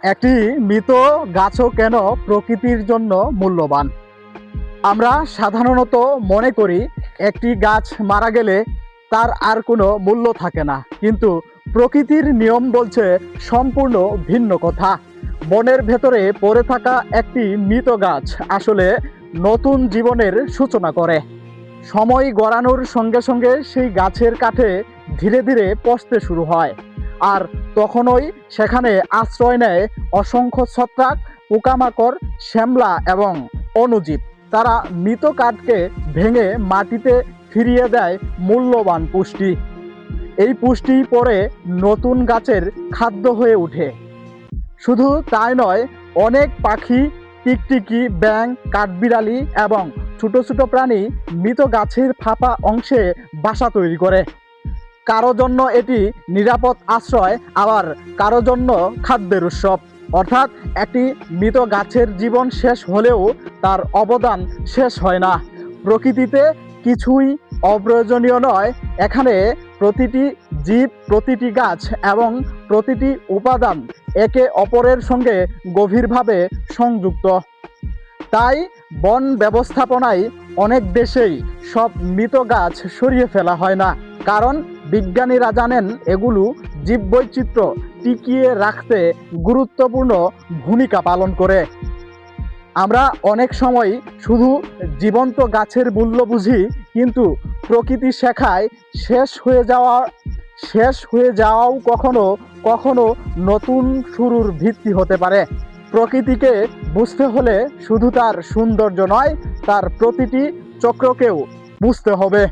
একটি মৃত গাছও কেন প্রকৃতির জন্য মূল্যবান? আমরা সাধারণত মনে করি একটি গাছ মারা গেলে তার আর কোনো মূল্য থাকে না, কিন্তু প্রকৃতির নিয়ম বলছে সম্পূর্ণ ভিন্ন কথা। বনের ভেতরে পড়ে থাকা একটি মৃত গাছ আসলে নতুন জীবনের সূচনা করে। সময় গড়ানোর সঙ্গে সঙ্গে সেই গাছের কাঠে ধীরে ধীরে পচতে শুরু হয়, আর তখনই সেখানে আশ্রয় নেয় অসংখ্য ছত্রাক, পোকামাকড়, শ্যামলা এবং অণুজীব। তারা মৃত কাঠকে ভেঙে মাটিতে ফিরিয়ে দেয় মূল্যবান পুষ্টি। এই পুষ্টি পরে নতুন গাছের খাদ্য হয়ে ওঠে। শুধু তাই নয়, অনেক পাখি, টিকটিকি, ব্যাঙ, কাঠবিড়ালি এবং ছোট ছোট প্রাণী মৃত গাছের ফাঁপা অংশে বাসা তৈরি করে। কারো জন্য এটি নিরাপদ আশ্রয়, আবার কারো জন্য খাদ্যের উৎসব। অর্থাৎ একটি মৃত গাছের জীবন শেষ হলেও তার অবদান শেষ হয় না। প্রকৃতিতে কিছুই অপ্রয়োজনীয় নয়। এখানে প্রতিটি জীব, প্রতিটি গাছ এবং প্রতিটি উপাদান একে অপরের সঙ্গে গভীরভাবে সংযুক্ত। তাই বন ব্যবস্থাপনায় অনেক দেশেই সব মৃত গাছ সরিয়ে ফেলা হয় না, কারণ বিজ্ঞানীরা জানেন এগুলো জীববৈচিত্র্য টিকিয়ে রাখতে গুরুত্বপূর্ণ ভূমিকা পালন করে। আমরা অনেক সময় শুধু জীবন্ত গাছের মূল্য বুঝি, কিন্তু প্রকৃতি শেখায় শেষ হয়ে যাওয়াও কখনো কখনো নতুন শুরুর ভিত্তি হতে পারে। প্রকৃতিকে বুঝতে হলে শুধু তার সৌন্দর্য নয়, তার প্রতিটি চক্রকেও বুঝতে হবে।